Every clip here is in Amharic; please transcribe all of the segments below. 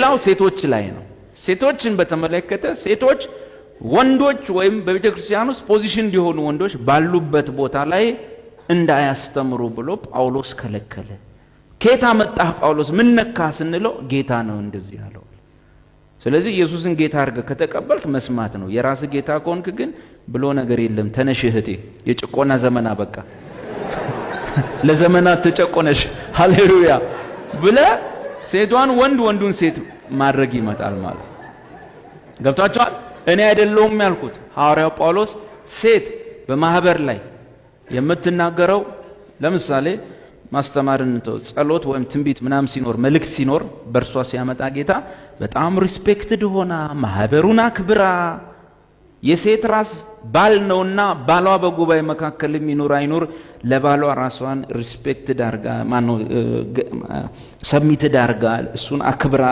ሌላው ሴቶች ላይ ነው። ሴቶችን በተመለከተ ሴቶች ወንዶች ወይም በቤተክርስቲያን ውስጥ ፖዚሽን እንዲሆኑ ወንዶች ባሉበት ቦታ ላይ እንዳያስተምሩ ብሎ ጳውሎስ ከለከለ። ኬታ መጣህ ጳውሎስ ምን ነካ ስንለው ጌታ ነው እንደዚህ ያለው። ስለዚህ ኢየሱስን ጌታ አድርገህ ከተቀበልክ መስማት ነው። የራስ ጌታ ከሆንክ ግን ብሎ ነገር የለም። ተነሽ እህቴ፣ የጭቆና ዘመን አበቃ፣ ለዘመናት ተጨቆነሽ፣ ሃሌሉያ ብለ ሴቷን ወንድ ወንዱን ሴት ማድረግ ይመጣል ማለት ገብቷችኋል? እኔ አይደለሁም ያልኩት ሐዋርያው ጳውሎስ ሴት በማህበር ላይ የምትናገረው ለምሳሌ ማስተማርን ጸሎት ወይም ትንቢት ምናምን ሲኖር መልእክት ሲኖር በእርሷ ሲያመጣ ጌታ በጣም ሪስፔክትድ ሆና ማህበሩን አክብራ የሴት ራስ ባል ነውና ባሏ በጉባኤ መካከል የሚኖር አይኖር ለባሏ ራሷን ሪስፔክትድ አርጋ ሰብሚትድ አርጋ እሱን አክብራ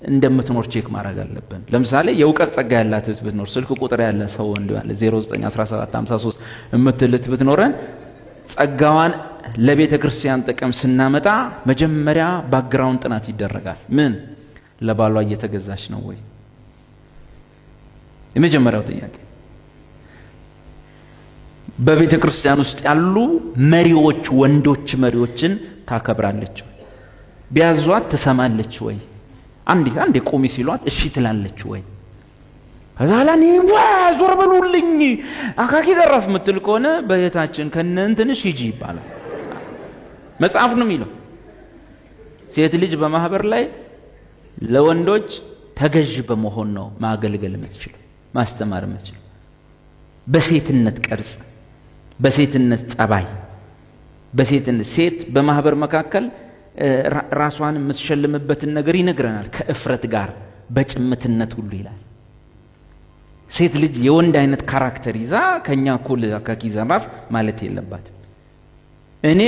እንደምትኖር ቼክ ማድረግ አለብን። ለምሳሌ የእውቀት ጸጋ ያላት ብትኖር ስልክ ቁጥር ያለ ሰው እንደዋለ 091753 እምትልት ብትኖረን ጸጋዋን ለቤተ ክርስቲያን ጥቅም ስናመጣ መጀመሪያ ባክግራውንድ ጥናት ይደረጋል። ምን ለባሏ እየተገዛች ነው ወይ? የመጀመሪያው ጥያቄ። በቤተ ክርስቲያን ውስጥ ያሉ መሪዎች ወንዶች መሪዎችን ታከብራለች ወይ? ቢያዟት ትሰማለች ወይ? አንዴ ቆሚ ሲሏት እሺ ትላለች ወይ? ከዛላኒ ዞር በሉልኝ አካኪ ዘራፍ ምትል ከሆነ በየታችን ከነንትንሽ ሂጂ ይባላል። መጽሐፍ ነው የሚለው ሴት ልጅ በማህበር ላይ ለወንዶች ተገዥ በመሆን ነው ማገልገል የምትችለው ማስተማር የምትችለው። በሴትነት ቅርጽ፣ በሴትነት ጸባይ፣ በሴትነት ሴት በማህበር መካከል ራሷን የምትሸልምበትን ነገር ይነግረናል። ከእፍረት ጋር በጭምትነት ሁሉ ይላል። ሴት ልጅ የወንድ አይነት ካራክተር ይዛ ከኛ እኩል አካኪ ዘራፍ ማለት የለባትም። እኔ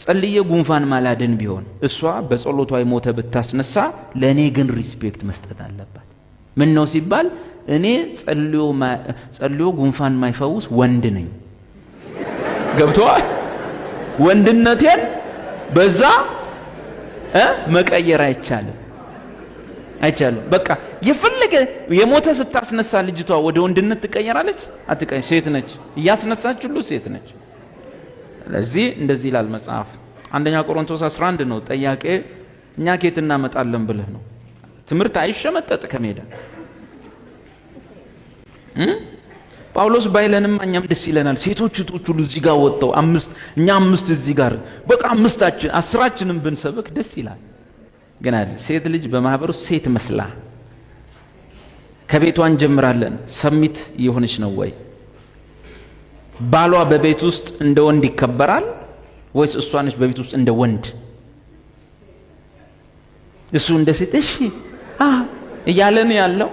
ጸልዬ ጉንፋን ማላድን ቢሆን እሷ በጸሎቷ የሞተ ብታስነሳ ለእኔ ግን ሪስፔክት መስጠት አለባት። ምን ነው ሲባል እኔ ጸልዮ ጉንፋን ማይፈውስ ወንድ ነኝ። ገብቶሃል? ወንድነቴን በዛ መቀየር አይቻልም። በቃ የፈለገ የሞተ ስታስነሳ ልጅቷ ወደ ወንድነት ትቀየራለች? አትቀየር። ሴት ነች፣ እያስነሳች ሁሉ ሴት ነች። ለዚህ እንደዚህ ይላል መጽሐፍ። አንደኛ ቆሮንቶስ 11 ነው። ጥያቄ እኛ ከየት እናመጣለን ብለህ ነው። ትምህርት አይሸመጠጥ ከሜዳ ጳውሎስ ባይለንም እኛም ደስ ይለናል። ሴቶች ሁሉ እዚህ ጋር ወጥተው እኛ አምስት እዚህ ጋር በቃ አምስታችን 10ችንም ብንሰብክ ደስ ይላል። ግን አይደል። ሴት ልጅ በማህበሩ ሴት መስላ ከቤቷ እንጀምራለን። ሰሚት የሆነች ነው ወይ? ባሏ በቤት ውስጥ እንደ ወንድ ይከበራል ወይስ እሷ ነች በቤት ውስጥ እንደ ወንድ? እሱ እንደ ሴት እሺ እያለን ያለው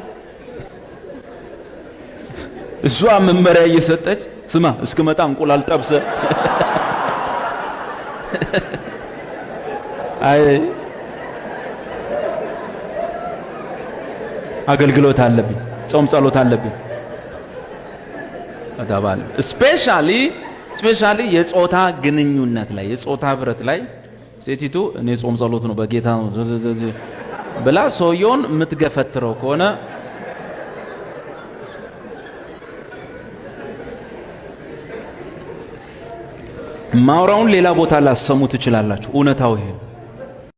እሷ መመሪያ እየሰጠች ስማ እስከመጣ እንቁላል ጠብሰ አይ አገልግሎት አለብኝ፣ ጾም ጸሎት አለብኝ አታባለ። ስፔሻሊ የጾታ ግንኙነት ላይ የጾታ ህብረት ላይ ሴቲቱ እኔ ጾም ጸሎት ነው በጌታ ነው ብላ ሰውየውን የምትገፈትረው ከሆነ ማውራውን ሌላ ቦታ ላሰሙ ትችላላችሁ። እውነታው ይሄ